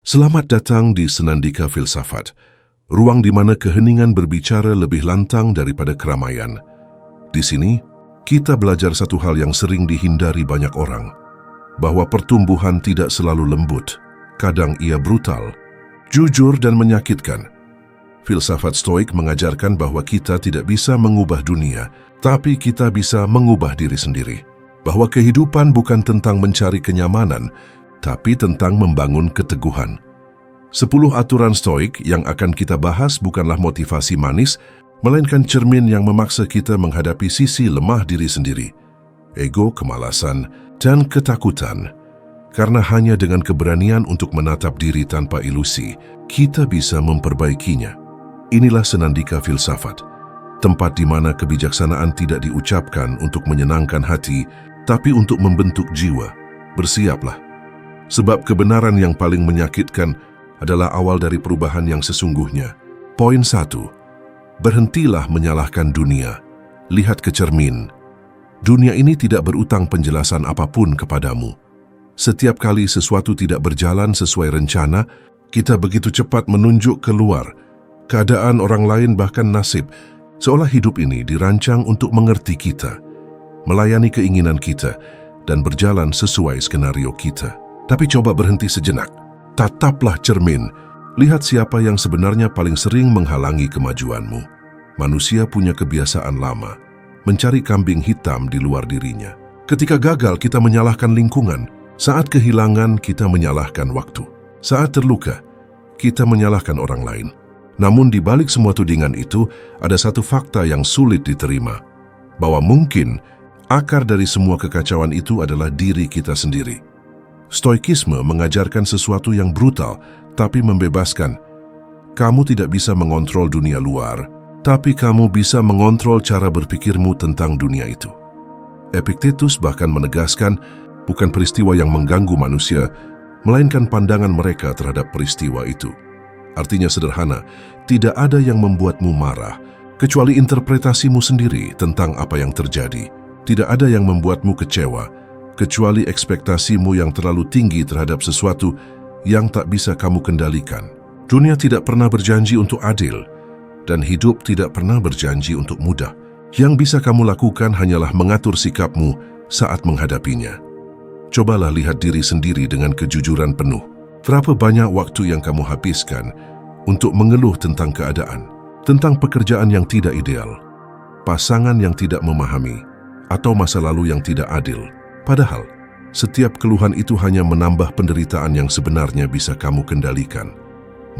Selamat datang di Senandika Filsafat, ruang di mana keheningan berbicara lebih lantang daripada keramaian. Di sini, kita belajar satu hal yang sering dihindari banyak orang, bahwa pertumbuhan tidak selalu lembut, kadang ia brutal, jujur dan menyakitkan. Filsafat Stoik mengajarkan bahwa kita tidak bisa mengubah dunia, tapi kita bisa mengubah diri sendiri. Bahwa kehidupan bukan tentang mencari kenyamanan, tapi tentang membangun keteguhan. 10 aturan Stoik yang akan kita bahas bukanlah motivasi manis, melainkan cermin yang memaksa kita menghadapi sisi lemah diri sendiri, ego, kemalasan, dan ketakutan. Karena hanya dengan keberanian untuk menatap diri tanpa ilusi, kita bisa memperbaikinya. Inilah Senandika Filsafat, tempat di mana kebijaksanaan tidak diucapkan untuk menyenangkan hati, tapi untuk membentuk jiwa. Bersiaplah. Sebab kebenaran yang paling menyakitkan adalah awal dari perubahan yang sesungguhnya. Poin 1. Berhentilah menyalahkan dunia. Lihat ke cermin. Dunia ini tidak berutang penjelasan apapun kepadamu. Setiap kali sesuatu tidak berjalan sesuai rencana, kita begitu cepat menunjuk keluar. Keadaan orang lain bahkan nasib, seolah hidup ini dirancang untuk mengerti kita, melayani keinginan kita, dan berjalan sesuai skenario kita. Tapi coba berhenti sejenak. Tataplah cermin. Lihat siapa yang sebenarnya paling sering menghalangi kemajuanmu. Manusia punya kebiasaan lama, mencari kambing hitam di luar dirinya. Ketika gagal, kita menyalahkan lingkungan. Saat kehilangan, kita menyalahkan waktu. Saat terluka, kita menyalahkan orang lain. Namun di balik semua tudingan itu, ada satu fakta yang sulit diterima. Bahwa mungkin akar dari semua kekacauan itu adalah diri kita sendiri. Stoikisme mengajarkan sesuatu yang brutal, tapi membebaskan. Kamu tidak bisa mengontrol dunia luar, tapi kamu bisa mengontrol cara berpikirmu tentang dunia itu. Epictetus bahkan menegaskan, bukan peristiwa yang mengganggu manusia, melainkan pandangan mereka terhadap peristiwa itu. Artinya sederhana, tidak ada yang membuatmu marah, kecuali interpretasimu sendiri tentang apa yang terjadi. Tidak ada yang membuatmu kecewa, kecuali ekspektasimu yang terlalu tinggi terhadap sesuatu yang tak bisa kamu kendalikan. Dunia tidak pernah berjanji untuk adil, dan hidup tidak pernah berjanji untuk mudah. Yang bisa kamu lakukan hanyalah mengatur sikapmu saat menghadapinya. Cobalah lihat diri sendiri dengan kejujuran penuh. Berapa banyak waktu yang kamu habiskan untuk mengeluh tentang keadaan, tentang pekerjaan yang tidak ideal, pasangan yang tidak memahami, atau masa lalu yang tidak adil. Padahal, setiap keluhan itu hanya menambah penderitaan yang sebenarnya bisa kamu kendalikan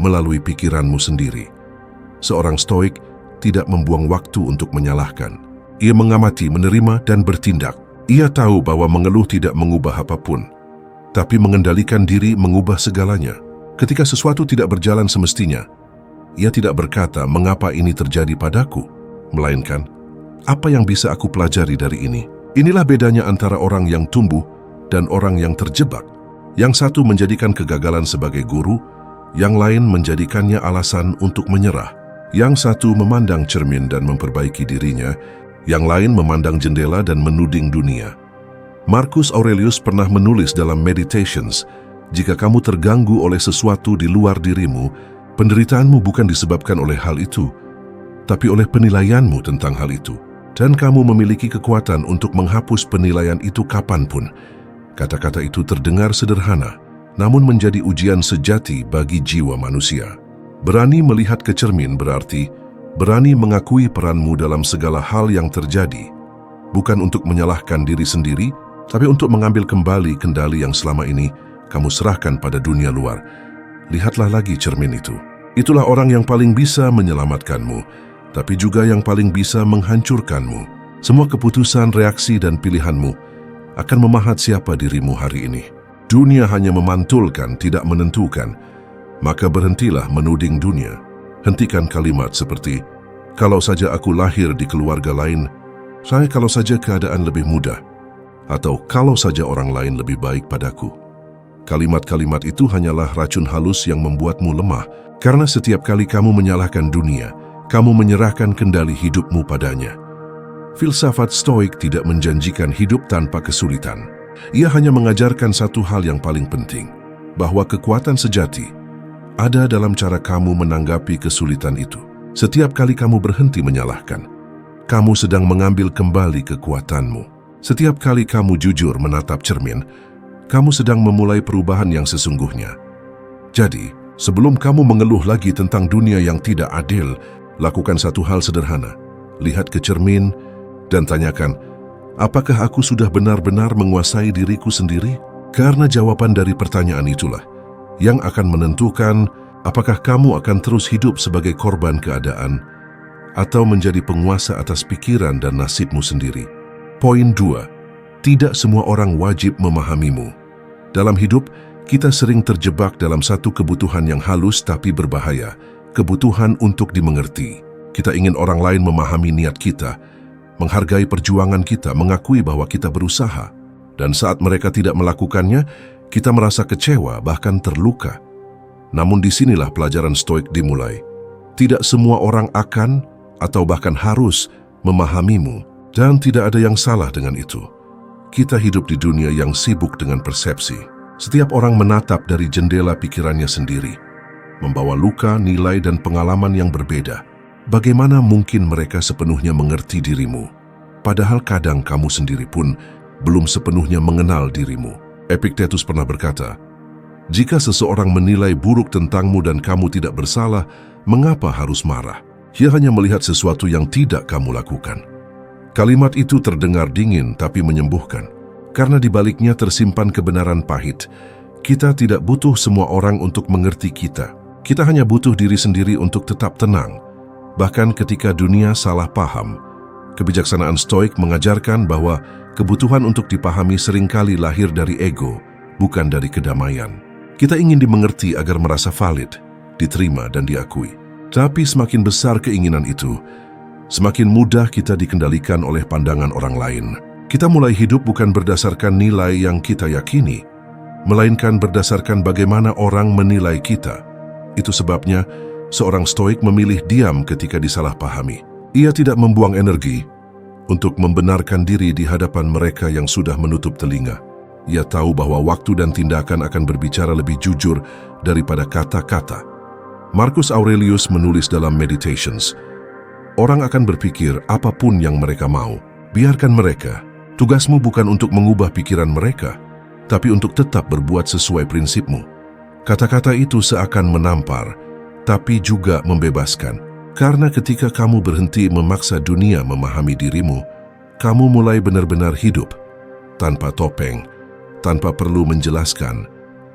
melalui pikiranmu sendiri. Seorang Stoik tidak membuang waktu untuk menyalahkan. Ia mengamati, menerima, dan bertindak. Ia tahu bahwa mengeluh tidak mengubah apapun, tapi mengendalikan diri mengubah segalanya. Ketika sesuatu tidak berjalan semestinya, ia tidak berkata, "Mengapa ini terjadi padaku?" Melainkan, "Apa yang bisa aku pelajari dari ini?" Inilah bedanya antara orang yang tumbuh dan orang yang terjebak. Yang satu menjadikan kegagalan sebagai guru, yang lain menjadikannya alasan untuk menyerah. Yang satu memandang cermin dan memperbaiki dirinya, yang lain memandang jendela dan menuding dunia. Marcus Aurelius pernah menulis dalam Meditations, "Jika kamu terganggu oleh sesuatu di luar dirimu, penderitaanmu bukan disebabkan oleh hal itu, tapi oleh penilaianmu tentang hal itu. Dan kamu memiliki kekuatan untuk menghapus penilaian itu kapanpun." Kata-kata itu terdengar sederhana, namun menjadi ujian sejati bagi jiwa manusia. Berani melihat ke cermin berarti berani mengakui peranmu dalam segala hal yang terjadi, bukan untuk menyalahkan diri sendiri, tapi untuk mengambil kembali kendali yang selama ini kamu serahkan pada dunia luar. Lihatlah lagi cermin itu. Itulah orang yang paling bisa menyelamatkanmu, tapi juga yang paling bisa menghancurkanmu. Semua keputusan, reaksi, dan pilihanmu akan memahat siapa dirimu hari ini. Dunia hanya memantulkan, tidak menentukan. Maka berhentilah menuding dunia. Hentikan kalimat seperti, "Kalau saja aku lahir di keluarga lain," kalau saja keadaan lebih mudah, atau "kalau saja orang lain lebih baik padaku." Kalimat-kalimat itu hanyalah racun halus yang membuatmu lemah, karena setiap kali kamu menyalahkan dunia, kamu menyerahkan kendali hidupmu padanya. Filsafat Stoik tidak menjanjikan hidup tanpa kesulitan. Ia hanya mengajarkan satu hal yang paling penting, bahwa kekuatan sejati ada dalam cara kamu menanggapi kesulitan itu. Setiap kali kamu berhenti menyalahkan, kamu sedang mengambil kembali kekuatanmu. Setiap kali kamu jujur menatap cermin, kamu sedang memulai perubahan yang sesungguhnya. Jadi, sebelum kamu mengeluh lagi tentang dunia yang tidak adil, lakukan satu hal sederhana. Lihat ke cermin dan tanyakan, apakah aku sudah benar-benar menguasai diriku sendiri? Karena jawaban dari pertanyaan itulah yang akan menentukan apakah kamu akan terus hidup sebagai korban keadaan atau menjadi penguasa atas pikiran dan nasibmu sendiri. Poin 2. Tidak semua orang wajib memahamimu. Dalam hidup, kita sering terjebak dalam satu kebutuhan yang halus tapi berbahaya, kebutuhan untuk dimengerti. Kita ingin orang lain memahami niat kita, menghargai perjuangan kita, mengakui bahwa kita berusaha. Dan saat mereka tidak melakukannya, kita merasa kecewa, bahkan terluka. Namun disinilah pelajaran Stoik dimulai. Tidak semua orang akan atau bahkan harus memahamimu, dan tidak ada yang salah dengan itu. Kita hidup di dunia yang sibuk dengan persepsi. Setiap orang menatap dari jendela pikirannya sendiri, membawa luka, nilai, dan pengalaman yang berbeda. Bagaimana mungkin mereka sepenuhnya mengerti dirimu? Padahal kadang kamu sendiri pun belum sepenuhnya mengenal dirimu. Epictetus pernah berkata, jika seseorang menilai buruk tentangmu dan kamu tidak bersalah, mengapa harus marah? Ia hanya melihat sesuatu yang tidak kamu lakukan. Kalimat itu terdengar dingin tapi menyembuhkan. Karena di baliknya tersimpan kebenaran pahit. Kita tidak butuh semua orang untuk mengerti kita. Kita hanya butuh diri sendiri untuk tetap tenang. Bahkan ketika dunia salah paham, kebijaksanaan Stoik mengajarkan bahwa kebutuhan untuk dipahami seringkali lahir dari ego, bukan dari kedamaian. Kita ingin dimengerti agar merasa valid, diterima dan diakui. Tapi semakin besar keinginan itu, semakin mudah kita dikendalikan oleh pandangan orang lain. Kita mulai hidup bukan berdasarkan nilai yang kita yakini, melainkan berdasarkan bagaimana orang menilai kita. Itu sebabnya seorang Stoik memilih diam ketika disalahpahami. Ia tidak membuang energi untuk membenarkan diri di hadapan mereka yang sudah menutup telinga. Ia tahu bahwa waktu dan tindakan akan berbicara lebih jujur daripada kata-kata. Marcus Aurelius menulis dalam Meditations, orang akan berpikir apapun yang mereka mau. Biarkan mereka. Tugasmu bukan untuk mengubah pikiran mereka, tapi untuk tetap berbuat sesuai prinsipmu. Kata-kata itu seakan menampar, tapi juga membebaskan. Karena ketika kamu berhenti memaksa dunia memahami dirimu, kamu mulai benar-benar hidup, tanpa topeng, tanpa perlu menjelaskan,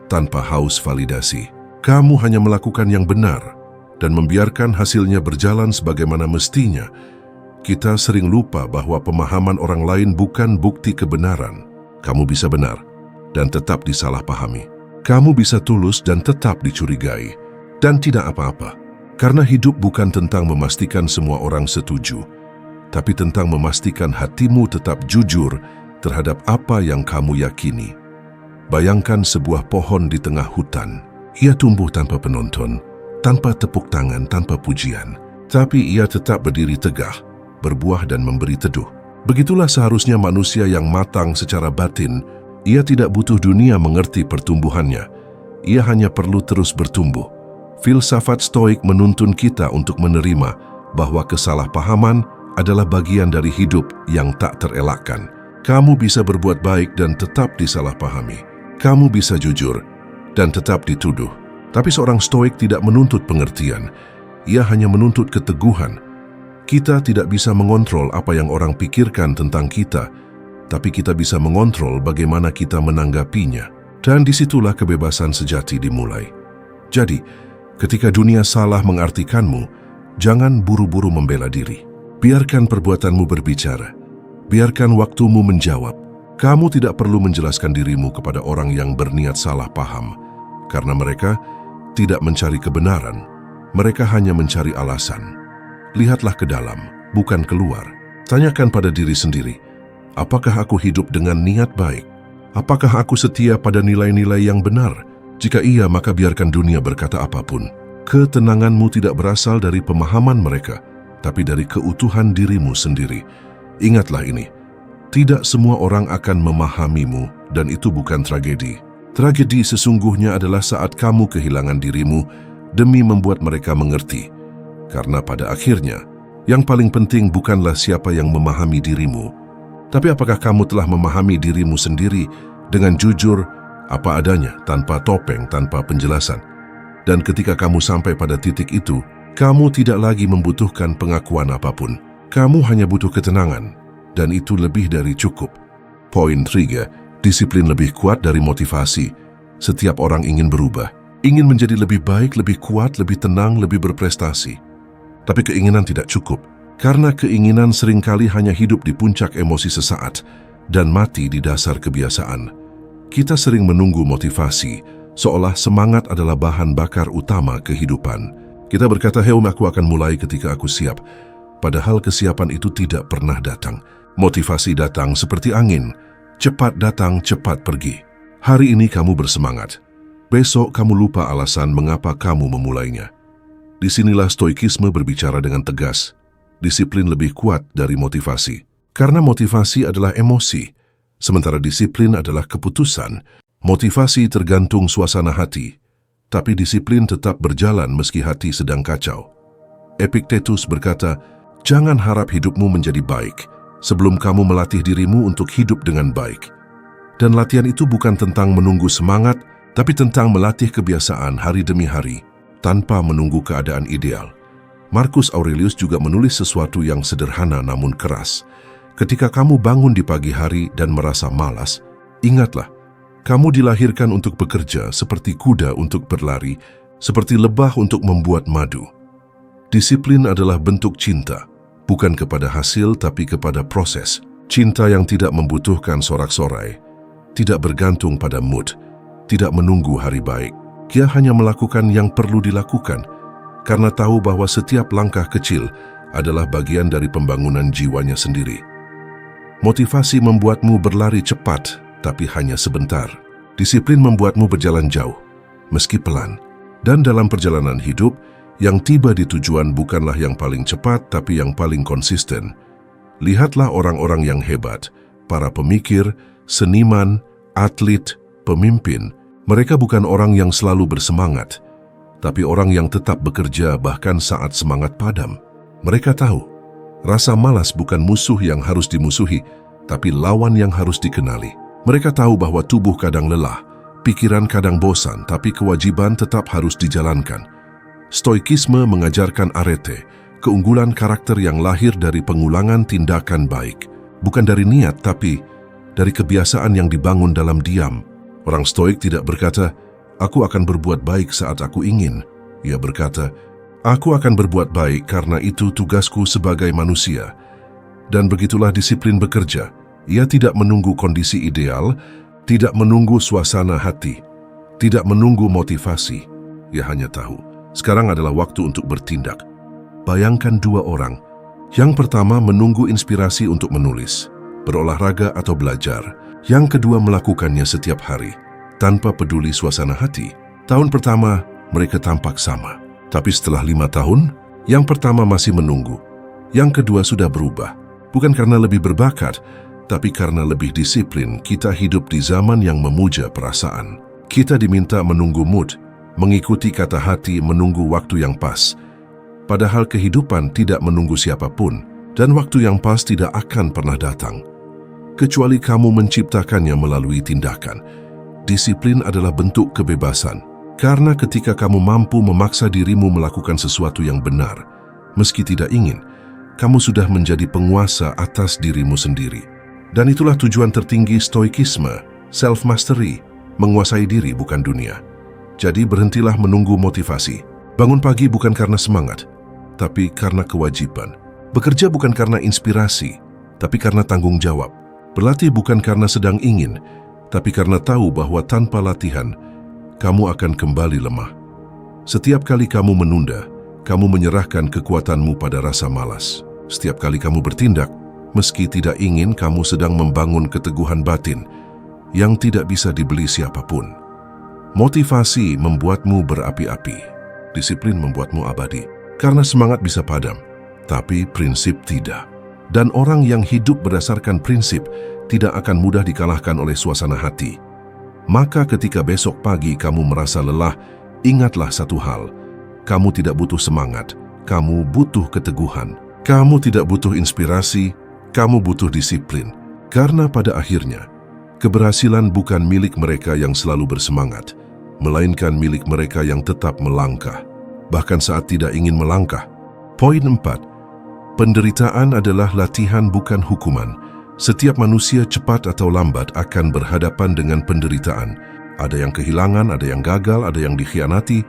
tanpa haus validasi. Kamu hanya melakukan yang benar, dan membiarkan hasilnya berjalan sebagaimana mestinya. Kita sering lupa bahwa pemahaman orang lain bukan bukti kebenaran. Kamu bisa benar, dan tetap disalahpahami. Kamu bisa tulus dan tetap dicurigai, dan tidak apa-apa. Karena hidup bukan tentang memastikan semua orang setuju, tapi tentang memastikan hatimu tetap jujur terhadap apa yang kamu yakini. Bayangkan sebuah pohon di tengah hutan. Ia tumbuh tanpa penonton, tanpa tepuk tangan, tanpa pujian. Tapi ia tetap berdiri tegah, berbuah dan memberi teduh. Begitulah seharusnya manusia yang matang secara batin. Ia tidak butuh dunia mengerti pertumbuhannya. Ia hanya perlu terus bertumbuh. Filsafat Stoik menuntun kita untuk menerima bahwa kesalahpahaman adalah bagian dari hidup yang tak terelakkan. Kamu bisa berbuat baik dan tetap disalahpahami. Kamu bisa jujur dan tetap dituduh. Tapi seorang Stoik tidak menuntut pengertian. Ia hanya menuntut keteguhan. Kita tidak bisa mengontrol apa yang orang pikirkan tentang kita, tapi kita bisa mengontrol bagaimana kita menanggapinya. Dan disitulah kebebasan sejati dimulai. Jadi, ketika dunia salah mengartikanmu, jangan buru-buru membela diri. Biarkan perbuatanmu berbicara. Biarkan waktumu menjawab. Kamu tidak perlu menjelaskan dirimu kepada orang yang berniat salah paham, karena mereka tidak mencari kebenaran. Mereka hanya mencari alasan. Lihatlah ke dalam, bukan keluar. Tanyakan pada diri sendiri, apakah aku hidup dengan niat baik? Apakah aku setia pada nilai-nilai yang benar? Jika iya, maka biarkan dunia berkata apapun. Ketenanganmu tidak berasal dari pemahaman mereka, tapi dari keutuhan dirimu sendiri. Ingatlah ini, tidak semua orang akan memahamimu, dan itu bukan tragedi. Tragedi sesungguhnya adalah saat kamu kehilangan dirimu demi membuat mereka mengerti. Karena pada akhirnya, yang paling penting bukanlah siapa yang memahami dirimu, tapi apakah kamu telah memahami dirimu sendiri dengan jujur, apa adanya, tanpa topeng, tanpa penjelasan. Dan ketika kamu sampai pada titik itu, kamu tidak lagi membutuhkan pengakuan apapun. Kamu hanya butuh ketenangan, dan itu lebih dari cukup. Poin 3, disiplin lebih kuat dari motivasi. Setiap orang ingin berubah, ingin menjadi lebih baik, lebih kuat, lebih tenang, lebih berprestasi. Tapi keinginan tidak cukup, karena keinginan seringkali hanya hidup di puncak emosi sesaat dan mati di dasar kebiasaan. Kita sering menunggu motivasi, seolah semangat adalah bahan bakar utama kehidupan. Kita berkata, aku akan mulai ketika aku siap. Padahal kesiapan itu tidak pernah datang. Motivasi datang seperti angin, cepat datang, cepat pergi. Hari ini kamu bersemangat, besok kamu lupa alasan mengapa kamu memulainya. Disinilah stoikisme berbicara dengan tegas. Disiplin lebih kuat dari motivasi. Karena motivasi adalah emosi, sementara disiplin adalah keputusan. Motivasi tergantung suasana hati, tapi disiplin tetap berjalan meski hati sedang kacau. Epictetus berkata, jangan harap hidupmu menjadi baik sebelum kamu melatih dirimu untuk hidup dengan baik. Dan latihan itu bukan tentang menunggu semangat, tapi tentang melatih kebiasaan hari demi hari, tanpa menunggu keadaan ideal. Marcus Aurelius juga menulis sesuatu yang sederhana namun keras. Ketika kamu bangun di pagi hari dan merasa malas, ingatlah, kamu dilahirkan untuk bekerja seperti kuda untuk berlari, seperti lebah untuk membuat madu. Disiplin adalah bentuk cinta, bukan kepada hasil tapi kepada proses. Cinta yang tidak membutuhkan sorak-sorai, tidak bergantung pada mood, tidak menunggu hari baik. Dia hanya melakukan yang perlu dilakukan, karena tahu bahwa setiap langkah kecil adalah bagian dari pembangunan jiwanya sendiri. Motivasi membuatmu berlari cepat, tapi hanya sebentar. Disiplin membuatmu berjalan jauh, meski pelan. Dan dalam perjalanan hidup, yang tiba di tujuan bukanlah yang paling cepat, tapi yang paling konsisten. Lihatlah orang-orang yang hebat, para pemikir, seniman, atlet, pemimpin. Mereka bukan orang yang selalu bersemangat, tapi orang yang tetap bekerja bahkan saat semangat padam. Mereka tahu, rasa malas bukan musuh yang harus dimusuhi, tapi lawan yang harus dikenali. Mereka tahu bahwa tubuh kadang lelah, pikiran kadang bosan, tapi kewajiban tetap harus dijalankan. Stoikisme mengajarkan arete, keunggulan karakter yang lahir dari pengulangan tindakan baik, bukan dari niat tapi dari kebiasaan yang dibangun dalam diam. Orang stoik tidak berkata, aku akan berbuat baik saat aku ingin. Ia berkata, aku akan berbuat baik karena itu tugasku sebagai manusia. Dan begitulah disiplin bekerja. Ia tidak menunggu kondisi ideal, tidak menunggu suasana hati, tidak menunggu motivasi. Ia hanya tahu, sekarang adalah waktu untuk bertindak. Bayangkan dua orang. Yang pertama menunggu inspirasi untuk menulis, berolahraga atau belajar. Yang kedua melakukannya setiap hari, tanpa peduli suasana hati. Tahun pertama, mereka tampak sama. Tapi setelah 5 tahun, yang pertama masih menunggu. Yang kedua sudah berubah. Bukan karena lebih berbakat, tapi karena lebih disiplin. Kita hidup di zaman yang memuja perasaan. Kita diminta menunggu mood, mengikuti kata hati, menunggu waktu yang pas. Padahal kehidupan tidak menunggu siapapun, dan waktu yang pas tidak akan pernah datang, kecuali kamu menciptakannya melalui tindakan. Disiplin adalah bentuk kebebasan, karena ketika kamu mampu memaksa dirimu melakukan sesuatu yang benar, meski tidak ingin, kamu sudah menjadi penguasa atas dirimu sendiri. Dan itulah tujuan tertinggi stoikisme, self-mastery, menguasai diri bukan dunia. Jadi berhentilah menunggu motivasi. Bangun pagi bukan karena semangat, tapi karena kewajiban. Bekerja bukan karena inspirasi, tapi karena tanggung jawab. Berlatih bukan karena sedang ingin, tapi karena tahu bahwa tanpa latihan, kamu akan kembali lemah. Setiap kali kamu menunda, kamu menyerahkan kekuatanmu pada rasa malas. Setiap kali kamu bertindak, meski tidak ingin, kamu sedang membangun keteguhan batin yang tidak bisa dibeli siapapun. Motivasi membuatmu berapi-api, disiplin membuatmu abadi. Karena semangat bisa padam, tapi prinsip tidak. Dan orang yang hidup berdasarkan prinsip tidak akan mudah dikalahkan oleh suasana hati. Maka ketika besok pagi kamu merasa lelah, ingatlah satu hal, Kamu tidak butuh semangat, kamu butuh keteguhan. Kamu tidak butuh inspirasi, kamu butuh disiplin. Karena pada akhirnya, keberhasilan bukan milik mereka yang selalu bersemangat, melainkan milik mereka yang tetap melangkah, bahkan saat tidak ingin melangkah. Poin 4. Penderitaan adalah latihan bukan hukuman. Setiap manusia cepat atau lambat akan berhadapan dengan penderitaan. Ada yang kehilangan, ada yang gagal, ada yang dikhianati,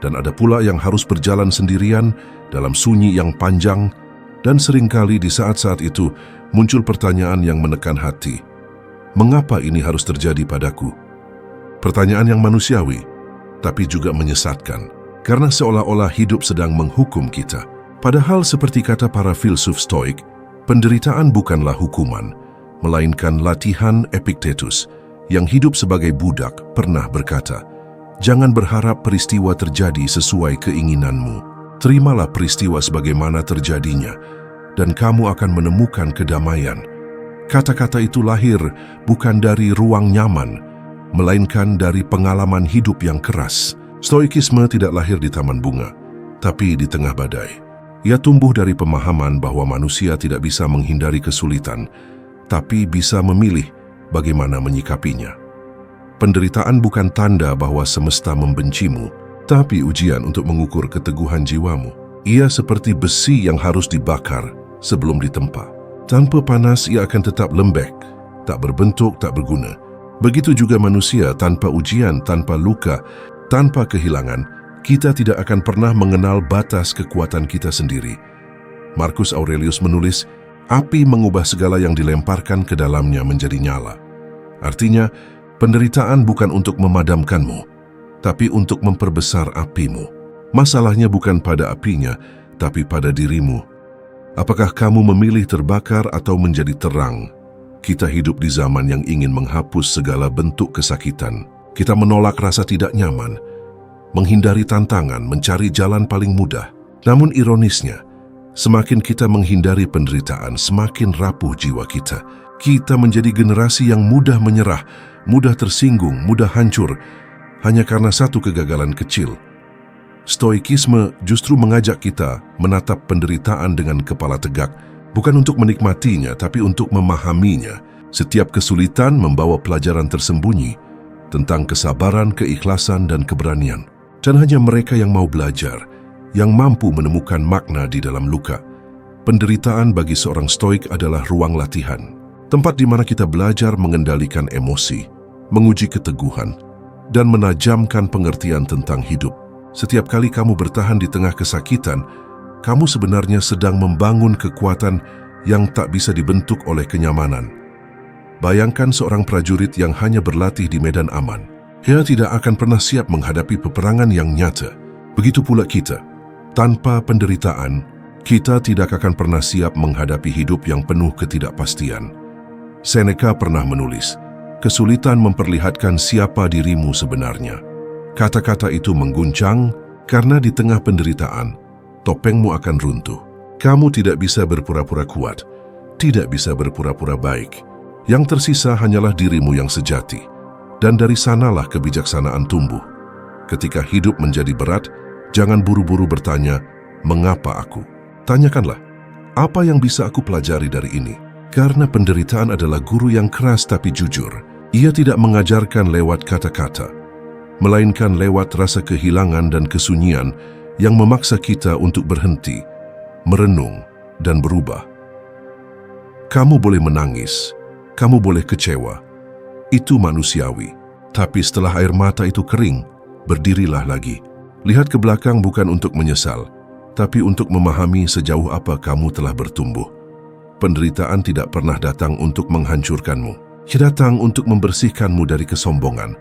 dan ada pula yang harus berjalan sendirian dalam sunyi yang panjang. Dan seringkali di saat-saat itu muncul pertanyaan yang menekan hati. Mengapa ini harus terjadi padaku? Pertanyaan yang manusiawi, tapi juga menyesatkan. Karena seolah-olah hidup sedang menghukum kita. Padahal seperti kata para filsuf Stoik, penderitaan bukanlah hukuman, melainkan latihan. Epictetus, yang hidup sebagai budak, pernah berkata, "Jangan berharap peristiwa terjadi sesuai keinginanmu. Terimalah peristiwa sebagaimana terjadinya, dan kamu akan menemukan kedamaian." Kata-kata itu lahir bukan dari ruang nyaman, melainkan dari pengalaman hidup yang keras. Stoikisme tidak lahir di taman bunga, tapi di tengah badai. Ia tumbuh dari pemahaman bahwa manusia tidak bisa menghindari kesulitan, tapi bisa memilih bagaimana menyikapinya. Penderitaan bukan tanda bahwa semesta membencimu, tapi ujian untuk mengukur keteguhan jiwamu. Ia seperti besi yang harus dibakar sebelum ditempa. Tanpa panas, ia akan tetap lembek, tak berbentuk, tak berguna. Begitu juga manusia, tanpa ujian, tanpa luka, tanpa kehilangan, kita tidak akan pernah mengenal batas kekuatan kita sendiri. Marcus Aurelius menulis, "Api mengubah segala yang dilemparkan ke dalamnya menjadi nyala." Artinya, penderitaan bukan untuk memadamkanmu, tapi untuk memperbesar apimu. Masalahnya bukan pada apinya, tapi pada dirimu. Apakah kamu memilih terbakar atau menjadi terang? Kita hidup di zaman yang ingin menghapus segala bentuk kesakitan. Kita menolak rasa tidak nyaman, menghindari tantangan, mencari jalan paling mudah. Namun ironisnya, semakin kita menghindari penderitaan, semakin rapuh jiwa kita. Kita menjadi generasi yang mudah menyerah, mudah tersinggung, mudah hancur, hanya karena satu kegagalan kecil. Stoikisme justru mengajak kita menatap penderitaan dengan kepala tegak, bukan untuk menikmatinya, tapi untuk memahaminya. Setiap kesulitan membawa pelajaran tersembunyi tentang kesabaran, keikhlasan, dan keberanian. Dan hanya mereka yang mau belajar, yang mampu menemukan makna di dalam luka. Penderitaan bagi seorang stoik adalah ruang latihan, tempat di mana kita belajar mengendalikan emosi, menguji keteguhan, dan menajamkan pengertian tentang hidup. Setiap kali kamu bertahan di tengah kesakitan, kamu sebenarnya sedang membangun kekuatan yang tak bisa dibentuk oleh kenyamanan. Bayangkan seorang prajurit yang hanya berlatih di medan aman. Ia tidak akan pernah siap menghadapi peperangan yang nyata. Begitu pula kita. Tanpa penderitaan, kita tidak akan pernah siap menghadapi hidup yang penuh ketidakpastian. Seneca pernah menulis, "Kesulitan memperlihatkan siapa dirimu sebenarnya." Kata-kata itu mengguncang karena di tengah penderitaan, topengmu akan runtuh. Kamu tidak bisa berpura-pura kuat, tidak bisa berpura-pura baik. Yang tersisa hanyalah dirimu yang sejati. Dan dari sanalah kebijaksanaan tumbuh. Ketika hidup menjadi berat, jangan buru-buru bertanya, "Mengapa aku?" Tanyakanlah, "Apa yang bisa aku pelajari dari ini?" Karena penderitaan adalah guru yang keras tapi jujur. Ia tidak mengajarkan lewat kata-kata, melainkan lewat rasa kehilangan dan kesunyian yang memaksa kita untuk berhenti, merenung, dan berubah. Kamu boleh menangis, kamu boleh kecewa. Itu manusiawi. Tapi setelah air mata itu kering, berdirilah lagi. Lihat ke belakang bukan untuk menyesal, tapi untuk memahami sejauh apa kamu telah bertumbuh. Penderitaan tidak pernah datang untuk menghancurkanmu. Ia datang untuk membersihkanmu dari kesombongan,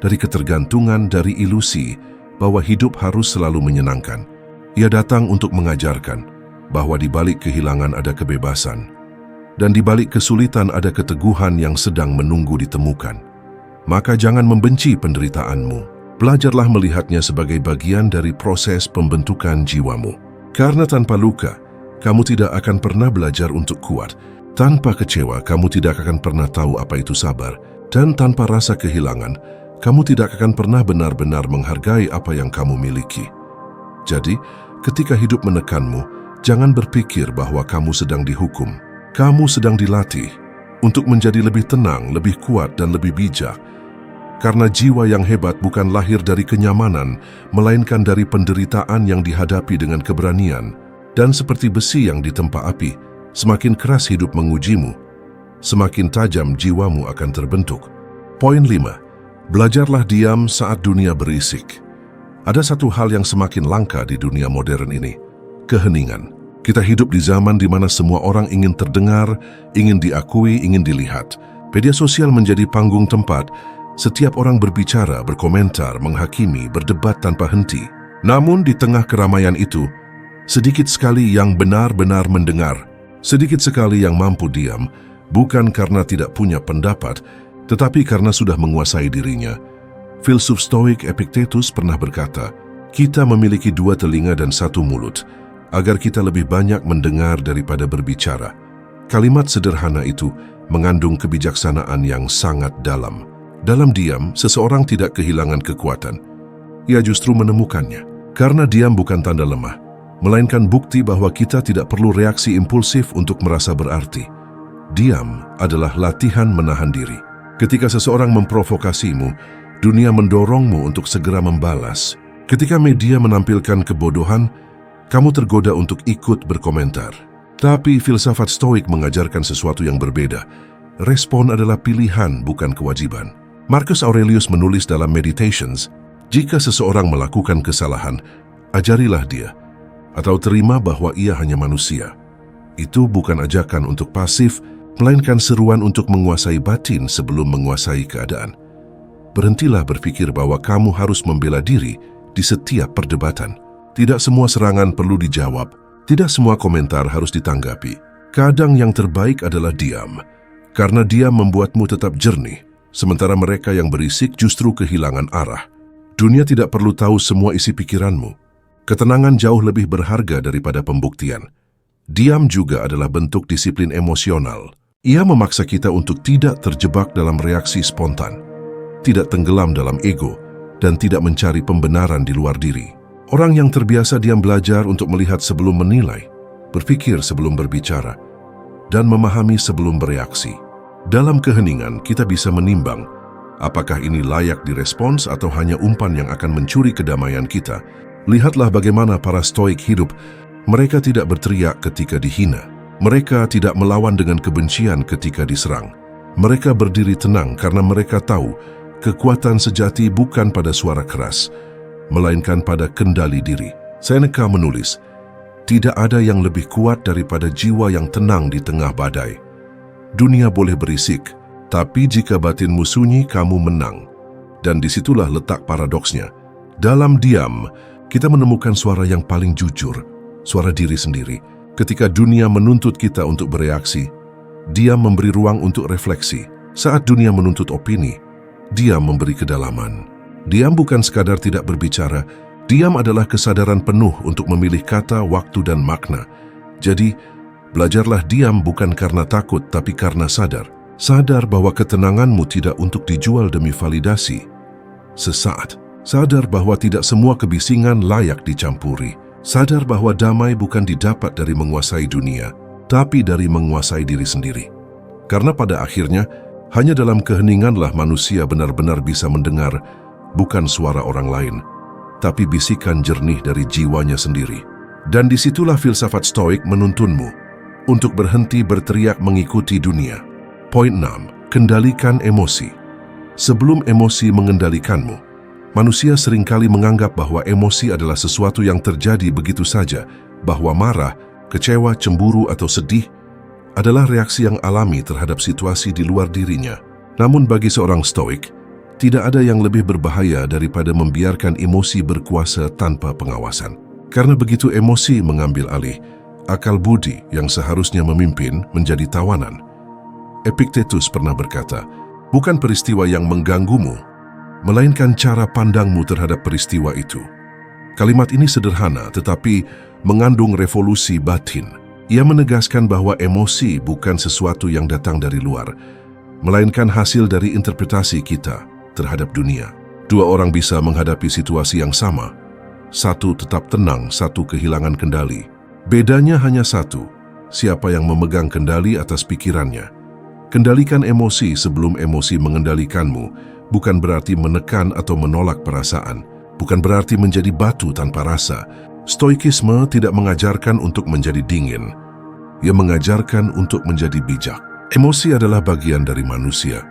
dari ketergantungan, dari ilusi bahwa hidup harus selalu menyenangkan. Ia datang untuk mengajarkan bahwa di balik kehilangan ada kebebasan, dan di balik kesulitan ada keteguhan yang sedang menunggu ditemukan. Maka jangan membenci penderitaanmu. Belajarlah melihatnya sebagai bagian dari proses pembentukan jiwamu. Karena tanpa luka, kamu tidak akan pernah belajar untuk kuat. Tanpa kecewa, kamu tidak akan pernah tahu apa itu sabar. Dan tanpa rasa kehilangan, kamu tidak akan pernah benar-benar menghargai apa yang kamu miliki. Jadi, ketika hidup menekanmu, jangan berpikir bahwa kamu sedang dihukum. Kamu sedang dilatih untuk menjadi lebih tenang, lebih kuat, dan lebih bijak. Karena jiwa yang hebat bukan lahir dari kenyamanan, melainkan dari penderitaan yang dihadapi dengan keberanian. Dan seperti besi yang ditempa api, semakin keras hidup mengujimu, semakin tajam jiwamu akan terbentuk. Poin 5. Belajarlah diam saat dunia berisik. Ada satu hal yang semakin langka di dunia modern ini, keheningan. Kita hidup di zaman di mana semua orang ingin terdengar, ingin diakui, ingin dilihat. Media sosial menjadi panggung tempat setiap orang berbicara, berkomentar, menghakimi, berdebat tanpa henti. Namun di tengah keramaian itu, sedikit sekali yang benar-benar mendengar, sedikit sekali yang mampu diam, bukan karena tidak punya pendapat, tetapi karena sudah menguasai dirinya. Filsuf Stoik Epictetus pernah berkata, "Kita memiliki 2 telinga dan 1 mulut, agar kita lebih banyak mendengar daripada berbicara." Kalimat sederhana itu mengandung kebijaksanaan yang sangat dalam. Dalam diam, seseorang tidak kehilangan kekuatan. Ia justru menemukannya. Karena diam bukan tanda lemah, melainkan bukti bahwa kita tidak perlu reaksi impulsif untuk merasa berarti. Diam adalah latihan menahan diri. Ketika seseorang memprovokasimu, dunia mendorongmu untuk segera membalas. Ketika media menampilkan kebodohan, kamu tergoda untuk ikut berkomentar. Tapi filsafat Stoik mengajarkan sesuatu yang berbeda. Respon adalah pilihan, bukan kewajiban. Marcus Aurelius menulis dalam Meditations, "Jika seseorang melakukan kesalahan, ajarilah dia, atau terima bahwa ia hanya manusia." Itu bukan ajakan untuk pasif, melainkan seruan untuk menguasai batin sebelum menguasai keadaan. Berhentilah berpikir bahwa kamu harus membela diri di setiap perdebatan. Tidak semua serangan perlu dijawab, tidak semua komentar harus ditanggapi. Kadang yang terbaik adalah diam, karena diam membuatmu tetap jernih, sementara mereka yang berisik justru kehilangan arah. Dunia tidak perlu tahu semua isi pikiranmu. Ketenangan jauh lebih berharga daripada pembuktian. Diam juga adalah bentuk disiplin emosional. Ia memaksa kita untuk tidak terjebak dalam reaksi spontan, tidak tenggelam dalam ego, dan tidak mencari pembenaran di luar diri. Orang yang terbiasa diam belajar untuk melihat sebelum menilai, berpikir sebelum berbicara, dan memahami sebelum bereaksi. Dalam keheningan, kita bisa menimbang apakah ini layak direspons atau hanya umpan yang akan mencuri kedamaian kita. Lihatlah bagaimana para Stoik hidup. Mereka tidak berteriak ketika dihina. Mereka tidak melawan dengan kebencian ketika diserang. Mereka berdiri tenang karena mereka tahu kekuatan sejati bukan pada suara keras, melainkan pada kendali diri. Seneca menulis, "Tidak ada yang lebih kuat daripada jiwa yang tenang di tengah badai." Dunia boleh berisik, tapi jika batinmu sunyi, kamu menang. Dan disitulah letak paradoksnya. Dalam diam, kita menemukan suara yang paling jujur, suara diri sendiri. Ketika dunia menuntut kita untuk bereaksi, diam memberi ruang untuk refleksi. Saat dunia menuntut opini, diam memberi kedalaman. Diam bukan sekadar tidak berbicara, diam adalah kesadaran penuh untuk memilih kata, waktu, dan makna. Jadi, belajarlah diam bukan karena takut, tapi karena sadar. Sadar bahwa ketenanganmu tidak untuk dijual demi validasi sesaat. Sadar bahwa tidak semua kebisingan layak dicampuri. Sadar bahwa damai bukan didapat dari menguasai dunia, tapi dari menguasai diri sendiri. Karena pada akhirnya, hanya dalam keheninganlah manusia benar-benar bisa mendengar bukan suara orang lain, tapi bisikan jernih dari jiwanya sendiri. Dan disitulah filsafat Stoik menuntunmu untuk berhenti berteriak mengikuti dunia. Poin 6. Kendalikan emosi. Sebelum emosi mengendalikanmu, manusia seringkali menganggap bahwa emosi adalah sesuatu yang terjadi begitu saja, bahwa marah, kecewa, cemburu, atau sedih adalah reaksi yang alami terhadap situasi di luar dirinya. Namun bagi seorang Stoik, tidak ada yang lebih berbahaya daripada membiarkan emosi berkuasa tanpa pengawasan. Karena begitu emosi mengambil alih, akal budi yang seharusnya memimpin menjadi tawanan. Epictetus pernah berkata, "Bukan peristiwa yang mengganggumu, melainkan cara pandangmu terhadap peristiwa itu." Kalimat ini sederhana tetapi mengandung revolusi batin. Ia menegaskan bahwa emosi bukan sesuatu yang datang dari luar, melainkan hasil dari interpretasi kita terhadap dunia. Dua orang bisa menghadapi situasi yang sama, Satu tetap tenang, satu kehilangan kendali. Bedanya hanya satu, siapa yang memegang kendali atas pikirannya. Kendalikan emosi sebelum emosi mengendalikanmu, bukan berarti menekan atau menolak perasaan, bukan berarti menjadi batu tanpa rasa. Stoikisme tidak mengajarkan untuk menjadi dingin, ia mengajarkan untuk menjadi bijak. Emosi adalah bagian dari manusia,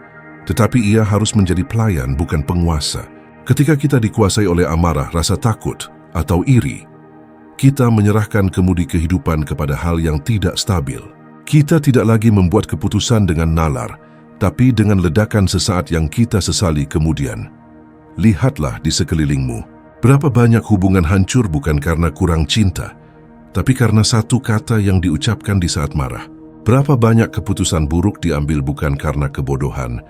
tetapi ia harus menjadi pelayan, bukan penguasa. Ketika kita dikuasai oleh amarah, rasa takut, atau iri, kita menyerahkan kemudi kehidupan kepada hal yang tidak stabil. Kita tidak lagi membuat keputusan dengan nalar, tapi dengan ledakan sesaat yang kita sesali kemudian. Lihatlah di sekelilingmu, berapa banyak hubungan hancur bukan karena kurang cinta, tapi karena satu kata yang diucapkan di saat marah. Berapa banyak keputusan buruk diambil bukan karena kebodohan,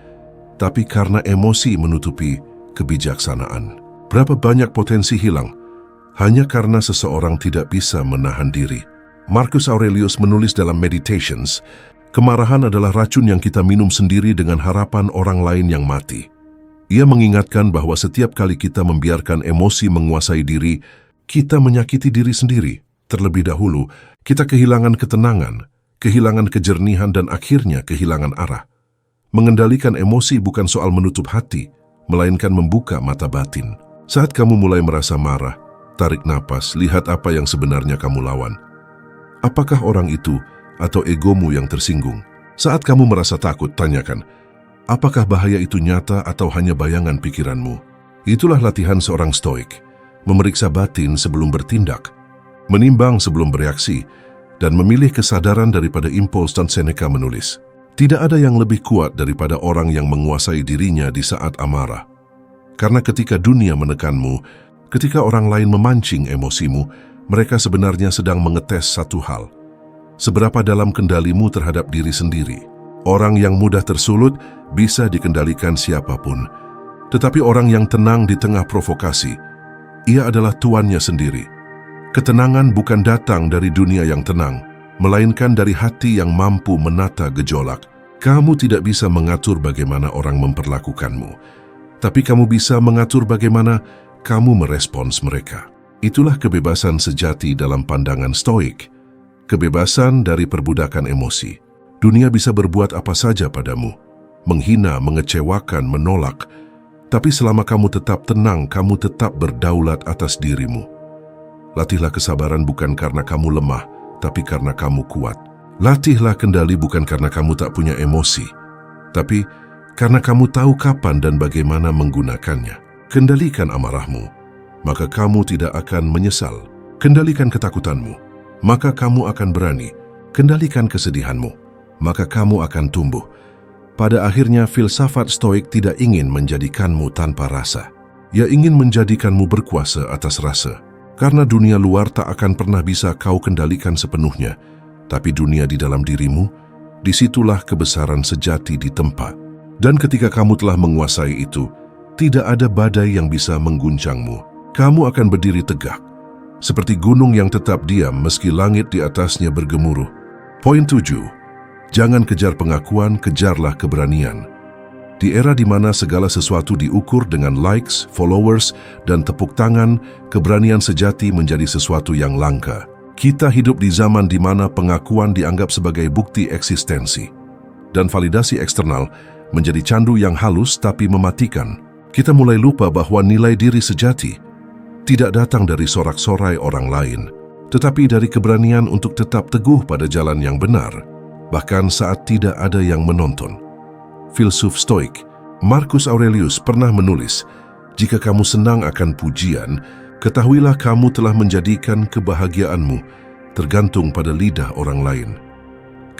tapi karena emosi menutupi kebijaksanaan. Berapa banyak potensi hilang hanya karena seseorang tidak bisa menahan diri. Marcus Aurelius menulis dalam Meditations, kemarahan adalah racun yang kita minum sendiri dengan harapan orang lain yang mati. Ia mengingatkan bahwa setiap kali kita membiarkan emosi menguasai diri, kita menyakiti diri sendiri. Terlebih dahulu, kita kehilangan ketenangan, kehilangan kejernihan, dan akhirnya kehilangan arah. Mengendalikan emosi bukan soal menutup hati, melainkan membuka mata batin. Saat kamu mulai merasa marah, tarik napas, lihat apa yang sebenarnya kamu lawan. Apakah orang itu atau egomu yang tersinggung? Saat kamu merasa takut, tanyakan, apakah bahaya itu nyata atau hanya bayangan pikiranmu? Itulah latihan seorang stoik, memeriksa batin sebelum bertindak, menimbang sebelum bereaksi, dan memilih kesadaran daripada impuls. Dan Seneca menulis, tidak ada yang lebih kuat daripada orang yang menguasai dirinya di saat amarah. Karena ketika dunia menekanmu, ketika orang lain memancing emosimu, mereka sebenarnya sedang mengetes satu hal. Seberapa dalam kendalimu terhadap diri sendiri. Orang yang mudah tersulut bisa dikendalikan siapapun. Tetapi orang yang tenang di tengah provokasi, ia adalah tuannya sendiri. Ketenangan bukan datang dari dunia yang tenang, melainkan dari hati yang mampu menata gejolak. Kamu tidak bisa mengatur bagaimana orang memperlakukanmu, tapi kamu bisa mengatur bagaimana kamu merespons mereka. Itulah kebebasan sejati dalam pandangan stoik. Kebebasan dari perbudakan emosi. Dunia bisa berbuat apa saja padamu, menghina, mengecewakan, menolak. Tapi selama kamu tetap tenang, kamu tetap berdaulat atas dirimu. Latihlah kesabaran bukan karena kamu lemah, tapi karena kamu kuat. Latihlah kendali bukan karena kamu tak punya emosi, tapi karena kamu tahu kapan dan bagaimana menggunakannya. Kendalikan amarahmu, maka kamu tidak akan menyesal. Kendalikan ketakutanmu, maka kamu akan berani. Kendalikan kesedihanmu, maka kamu akan tumbuh. Pada akhirnya, filsafat stoik tidak ingin menjadikanmu tanpa rasa. Ia ingin menjadikanmu berkuasa atas rasa. Karena dunia luar tak akan pernah bisa kau kendalikan sepenuhnya, tapi dunia di dalam dirimu, disitulah kebesaran sejati ditempa. Dan ketika kamu telah menguasai itu, tidak ada badai yang bisa mengguncangmu. Kamu akan berdiri tegak, seperti gunung yang tetap diam meski langit di atasnya bergemuruh. Poin 7. Jangan kejar pengakuan, kejarlah keberanian. Di era di mana segala sesuatu diukur dengan likes, followers, dan tepuk tangan, keberanian sejati menjadi sesuatu yang langka. Kita hidup di zaman di mana pengakuan dianggap sebagai bukti eksistensi, dan validasi eksternal menjadi candu yang halus tapi mematikan. Kita mulai lupa bahwa nilai diri sejati tidak datang dari sorak-sorai orang lain, tetapi dari keberanian untuk tetap teguh pada jalan yang benar, bahkan saat tidak ada yang menonton. Filsuf stoik Marcus Aurelius pernah menulis, jika kamu senang akan pujian, ketahuilah kamu telah menjadikan kebahagiaanmu tergantung pada lidah orang lain.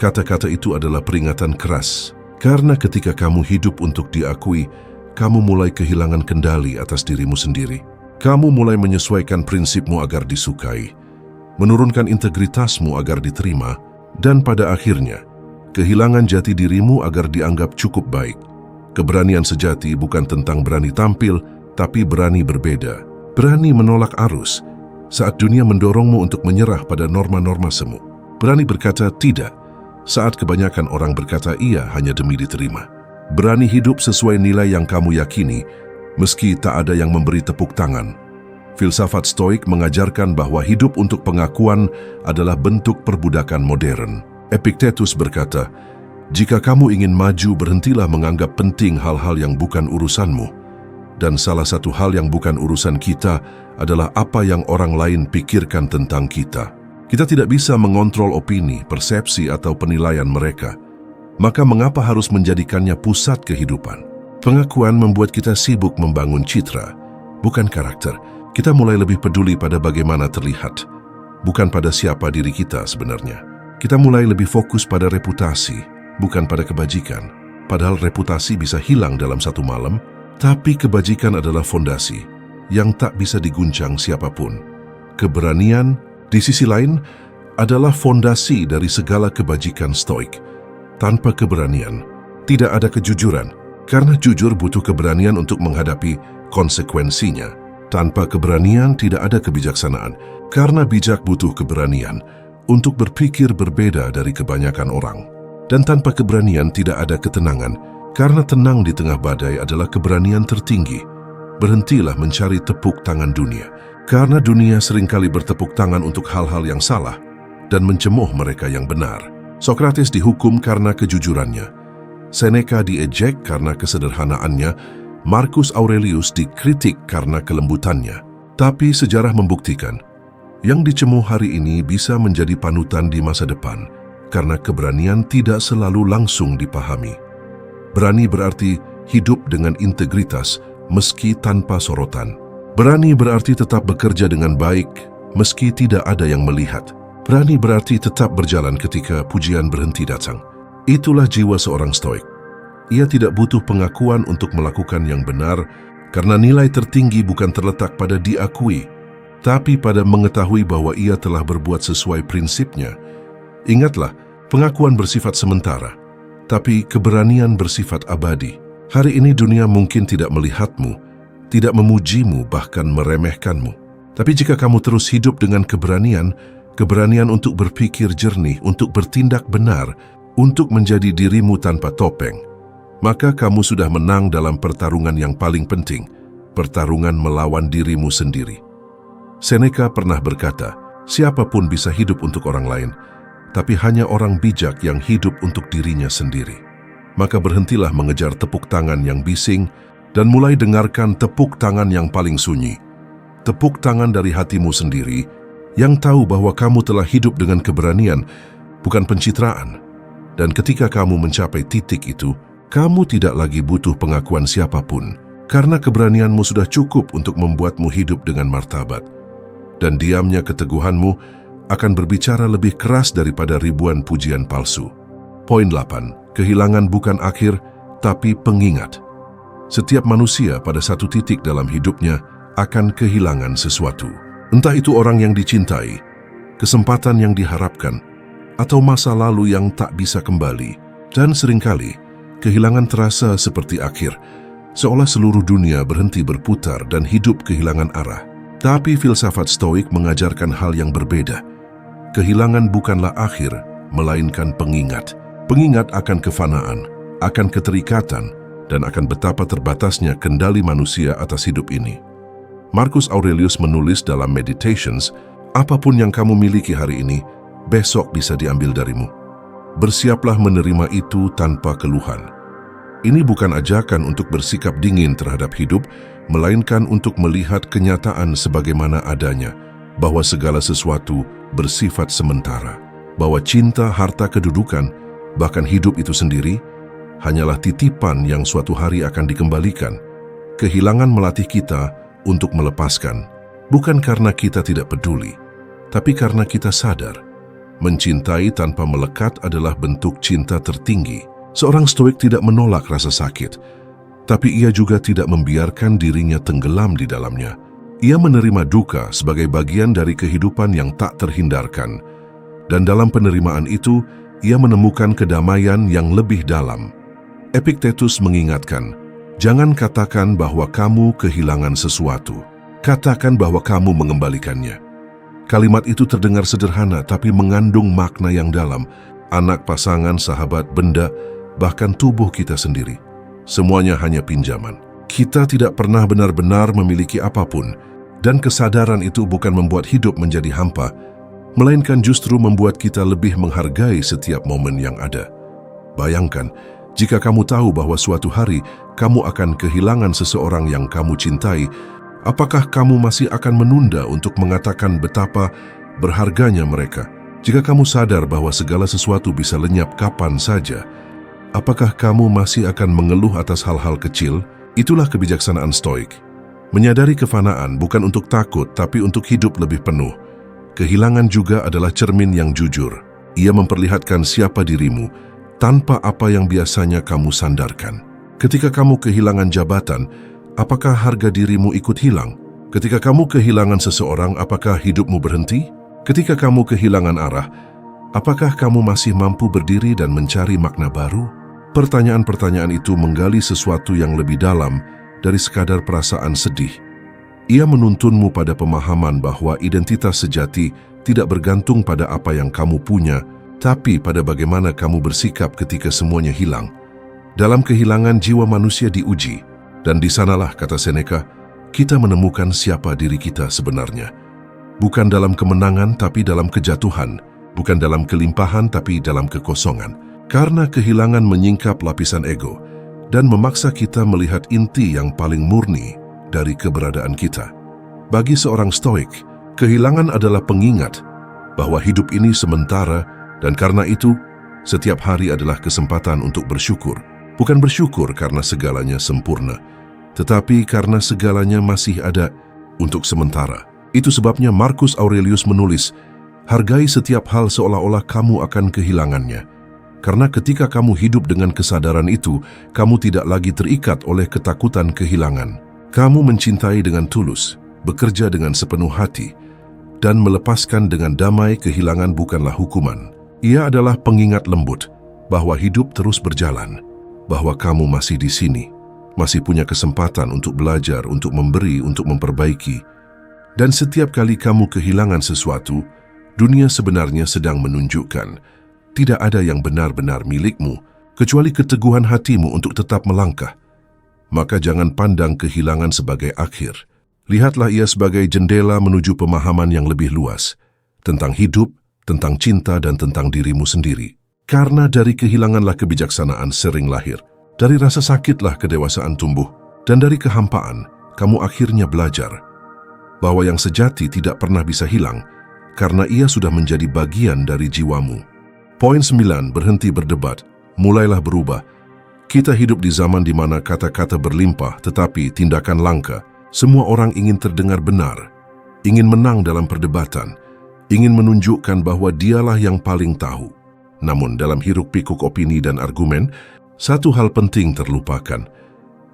Kata-kata itu adalah peringatan keras, karena ketika kamu hidup untuk diakui, kamu mulai kehilangan kendali atas dirimu sendiri. Kamu mulai menyesuaikan prinsipmu agar disukai, menurunkan integritasmu agar diterima, dan pada akhirnya, kehilangan jati dirimu agar dianggap cukup baik. Keberanian sejati bukan tentang berani tampil, tapi berani berbeda. Berani menolak arus saat dunia mendorongmu untuk menyerah pada norma-norma semu. Berani berkata tidak saat kebanyakan orang berkata iya hanya demi diterima. Berani hidup sesuai nilai yang kamu yakini, meski tak ada yang memberi tepuk tangan. Filsafat Stoik mengajarkan bahwa hidup untuk pengakuan adalah bentuk perbudakan modern. Epictetus berkata, "Jika kamu ingin maju, berhentilah menganggap penting hal-hal yang bukan urusanmu. Dan salah satu hal yang bukan urusan kita adalah apa yang orang lain pikirkan tentang kita." Kita tidak bisa mengontrol opini, persepsi, atau penilaian mereka. Maka mengapa harus menjadikannya pusat kehidupan? Pengakuan membuat kita sibuk membangun citra, bukan karakter. Kita mulai lebih peduli pada bagaimana terlihat, bukan pada siapa diri kita sebenarnya. Kita mulai lebih fokus pada reputasi, bukan pada kebajikan. Padahal reputasi bisa hilang dalam satu malam, tapi kebajikan adalah fondasi yang tak bisa diguncang siapapun. Keberanian, di sisi lain, adalah fondasi dari segala kebajikan Stoik. Tanpa keberanian, tidak ada kejujuran, karena jujur butuh keberanian untuk menghadapi konsekuensinya. Tanpa keberanian tidak ada kebijaksanaan, karena bijak butuh keberanian untuk berpikir berbeda dari kebanyakan orang. Dan tanpa keberanian tidak ada ketenangan, karena tenang di tengah badai adalah keberanian tertinggi. Berhentilah mencari tepuk tangan dunia, karena dunia seringkali bertepuk tangan untuk hal-hal yang salah dan mencemooh mereka yang benar. Sokrates dihukum karena kejujurannya, Seneca diejek karena kesederhanaannya, Marcus Aurelius dikritik karena kelembutannya. Tapi sejarah membuktikan, yang dicemooh hari ini bisa menjadi panutan di masa depan, karena keberanian tidak selalu langsung dipahami. Berani berarti hidup dengan integritas, meski tanpa sorotan. Berani berarti tetap bekerja dengan baik, meski tidak ada yang melihat. Berani berarti tetap berjalan ketika pujian berhenti datang. Itulah jiwa seorang Stoik. Ia tidak butuh pengakuan untuk melakukan yang benar, karena nilai tertinggi bukan terletak pada diakui, tapi pada mengetahui bahwa ia telah berbuat sesuai prinsipnya. Ingatlah, pengakuan bersifat sementara, tapi keberanian bersifat abadi. Hari ini dunia mungkin tidak melihatmu, tidak memujimu, bahkan meremehkanmu. Tapi jika kamu terus hidup dengan keberanian untuk berpikir jernih, untuk bertindak benar, untuk menjadi dirimu tanpa topeng, maka kamu sudah menang dalam pertarungan yang paling penting, pertarungan melawan dirimu sendiri. Seneca pernah berkata, siapapun bisa hidup untuk orang lain, tapi hanya orang bijak yang hidup untuk dirinya sendiri. Maka berhentilah mengejar tepuk tangan yang bising dan mulai dengarkan tepuk tangan yang paling sunyi. Tepuk tangan dari hatimu sendiri yang tahu bahwa kamu telah hidup dengan keberanian, bukan pencitraan. Dan ketika kamu mencapai titik itu, kamu tidak lagi butuh pengakuan siapapun, karena keberanianmu sudah cukup untuk membuatmu hidup dengan martabat. Dan diamnya keteguhanmu akan berbicara lebih keras daripada ribuan pujian palsu. Poin 8. Kehilangan bukan akhir, tapi pengingat. Setiap manusia pada satu titik dalam hidupnya akan kehilangan sesuatu. Entah itu orang yang dicintai, kesempatan yang diharapkan, atau masa lalu yang tak bisa kembali. Dan seringkali, kehilangan terasa seperti akhir, seolah seluruh dunia berhenti berputar dan hidup kehilangan arah. Tapi filsafat Stoik mengajarkan hal yang berbeda. Kehilangan bukanlah akhir, melainkan pengingat. Pengingat akan kefanaan, akan keterikatan, dan akan betapa terbatasnya kendali manusia atas hidup ini. Marcus Aurelius menulis dalam Meditations, apapun yang kamu miliki hari ini, besok bisa diambil darimu. Bersiaplah menerima itu tanpa keluhan. Ini bukan ajakan untuk bersikap dingin terhadap hidup, melainkan untuk melihat kenyataan sebagaimana adanya, bahwa segala sesuatu bersifat sementara, bahwa cinta, harta, kedudukan, bahkan hidup itu sendiri, hanyalah titipan yang suatu hari akan dikembalikan. Kehilangan melatih kita untuk melepaskan, bukan karena kita tidak peduli, tapi karena kita sadar. Mencintai tanpa melekat adalah bentuk cinta tertinggi. Seorang Stoik tidak menolak rasa sakit, tapi ia juga tidak membiarkan dirinya tenggelam di dalamnya. Ia menerima duka sebagai bagian dari kehidupan yang tak terhindarkan, dan dalam penerimaan itu, ia menemukan kedamaian yang lebih dalam. Epictetus mengingatkan, jangan katakan bahwa kamu kehilangan sesuatu, katakan bahwa kamu mengembalikannya. Kalimat itu terdengar sederhana tapi mengandung makna yang dalam. Anak, pasangan, sahabat, benda, bahkan tubuh kita sendiri. Semuanya hanya pinjaman. Kita tidak pernah benar-benar memiliki apapun. Dan kesadaran itu bukan membuat hidup menjadi hampa, melainkan justru membuat kita lebih menghargai setiap momen yang ada. Bayangkan, jika kamu tahu bahwa suatu hari kamu akan kehilangan seseorang yang kamu cintai, apakah kamu masih akan menunda untuk mengatakan betapa berharganya mereka? Jika kamu sadar bahwa segala sesuatu bisa lenyap kapan saja, apakah kamu masih akan mengeluh atas hal-hal kecil? Itulah kebijaksanaan Stoik. Menyadari kefanaan bukan untuk takut, tapi untuk hidup lebih penuh. Kehilangan juga adalah cermin yang jujur. Ia memperlihatkan siapa dirimu tanpa apa yang biasanya kamu sandarkan. Ketika kamu kehilangan jabatan, apakah harga dirimu ikut hilang? Ketika kamu kehilangan seseorang, apakah hidupmu berhenti? Ketika kamu kehilangan arah, apakah kamu masih mampu berdiri dan mencari makna baru? Pertanyaan-pertanyaan itu menggali sesuatu yang lebih dalam dari sekadar perasaan sedih. Ia menuntunmu pada pemahaman bahwa identitas sejati tidak bergantung pada apa yang kamu punya, tapi pada bagaimana kamu bersikap ketika semuanya hilang. Dalam kehilangan, jiwa manusia diuji, dan di sanalah, kata Seneca, kita menemukan siapa diri kita sebenarnya. Bukan dalam kemenangan, tapi dalam kejatuhan. Bukan dalam kelimpahan, tapi dalam kekosongan. Karena kehilangan menyingkap lapisan ego dan memaksa kita melihat inti yang paling murni dari keberadaan kita. Bagi seorang Stoik, kehilangan adalah pengingat bahwa hidup ini sementara, dan karena itu, setiap hari adalah kesempatan untuk bersyukur. Bukan bersyukur karena segalanya sempurna, tetapi karena segalanya masih ada untuk sementara. Itu sebabnya Marcus Aurelius menulis, hargai setiap hal seolah-olah kamu akan kehilangannya. Karena ketika kamu hidup dengan kesadaran itu, kamu tidak lagi terikat oleh ketakutan kehilangan. Kamu mencintai dengan tulus, bekerja dengan sepenuh hati, dan melepaskan dengan damai. Kehilangan bukanlah hukuman. Ia adalah pengingat lembut bahwa hidup terus berjalan, bahwa kamu masih di sini, masih punya kesempatan untuk belajar, untuk memberi, untuk memperbaiki. Dan setiap kali kamu kehilangan sesuatu, dunia sebenarnya sedang menunjukkan tidak ada yang benar-benar milikmu, kecuali keteguhan hatimu untuk tetap melangkah. Maka jangan pandang kehilangan sebagai akhir. Lihatlah ia sebagai jendela menuju pemahaman yang lebih luas, tentang hidup, tentang cinta, dan tentang dirimu sendiri. Karena dari kehilanganlah kebijaksanaan sering lahir. Dari rasa sakitlah kedewasaan tumbuh. Dan dari kehampaan, kamu akhirnya belajar bahwa yang sejati tidak pernah bisa hilang, karena ia sudah menjadi bagian dari jiwamu. Poin 9, berhenti berdebat, mulailah berubah. Kita hidup di zaman di mana kata-kata berlimpah tetapi tindakan langka. Semua orang ingin terdengar benar, ingin menang dalam perdebatan, ingin menunjukkan bahwa dialah yang paling tahu. Namun dalam hiruk-pikuk opini dan argumen, satu hal penting terlupakan.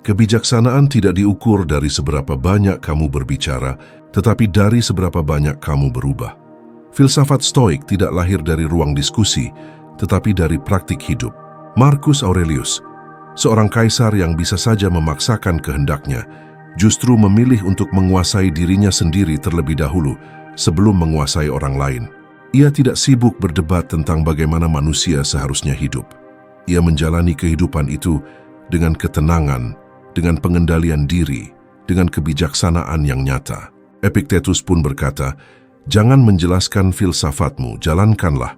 Kebijaksanaan tidak diukur dari seberapa banyak kamu berbicara, tetapi dari seberapa banyak kamu berubah. Filsafat Stoik tidak lahir dari ruang diskusi, tetapi dari praktik hidup. Marcus Aurelius, seorang kaisar yang bisa saja memaksakan kehendaknya, justru memilih untuk menguasai dirinya sendiri terlebih dahulu sebelum menguasai orang lain. Ia tidak sibuk berdebat tentang bagaimana manusia seharusnya hidup. Ia menjalani kehidupan itu dengan ketenangan, dengan pengendalian diri, dengan kebijaksanaan yang nyata. Epictetus pun berkata, jangan menjelaskan filsafatmu, jalankanlah.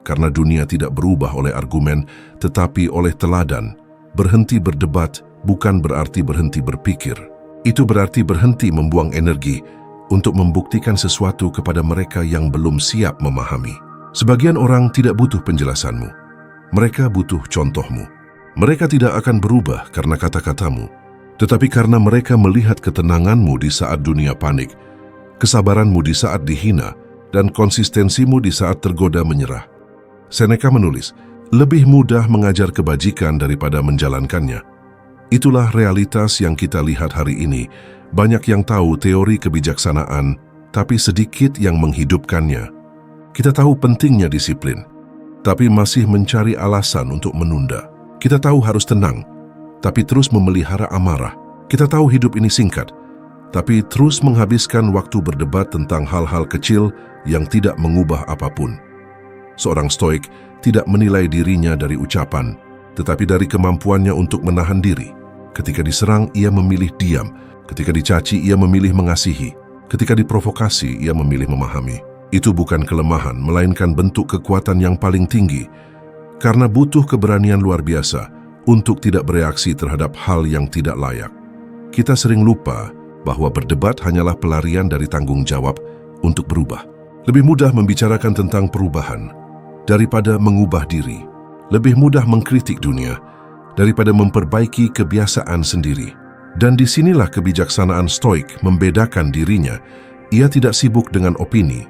Karena dunia tidak berubah oleh argumen, tetapi oleh teladan. Berhenti berdebat bukan berarti berhenti berpikir. Itu berarti berhenti membuang energi untuk membuktikan sesuatu kepada mereka yang belum siap memahami. Sebagian orang tidak butuh penjelasanmu. Mereka butuh contohmu. Mereka tidak akan berubah karena kata-katamu, tetapi karena mereka melihat ketenanganmu di saat dunia panik, kesabaranmu di saat dihina, dan konsistensimu di saat tergoda menyerah. Seneca menulis, lebih mudah mengajar kebajikan daripada menjalankannya. Itulah realitas yang kita lihat hari ini. Banyak yang tahu teori kebijaksanaan, tapi sedikit yang menghidupkannya. Kita tahu pentingnya disiplin, tapi masih mencari alasan untuk menunda. Kita tahu harus tenang, tapi terus memelihara amarah. Kita tahu hidup ini singkat, tapi terus menghabiskan waktu berdebat tentang hal-hal kecil yang tidak mengubah apapun. Seorang Stoik tidak menilai dirinya dari ucapan, tetapi dari kemampuannya untuk menahan diri. Ketika diserang, ia memilih diam. Ketika dicaci, ia memilih mengasihi. Ketika diprovokasi, ia memilih memahami. Itu bukan kelemahan, melainkan bentuk kekuatan yang paling tinggi, karena butuh keberanian luar biasa untuk tidak bereaksi terhadap hal yang tidak layak. Kita sering lupa bahwa berdebat hanyalah pelarian dari tanggung jawab untuk berubah. Lebih mudah membicarakan tentang perubahan daripada mengubah diri. Lebih mudah mengkritik dunia daripada memperbaiki kebiasaan sendiri. Dan disinilah kebijaksanaan Stoik membedakan dirinya. Ia tidak sibuk dengan opini,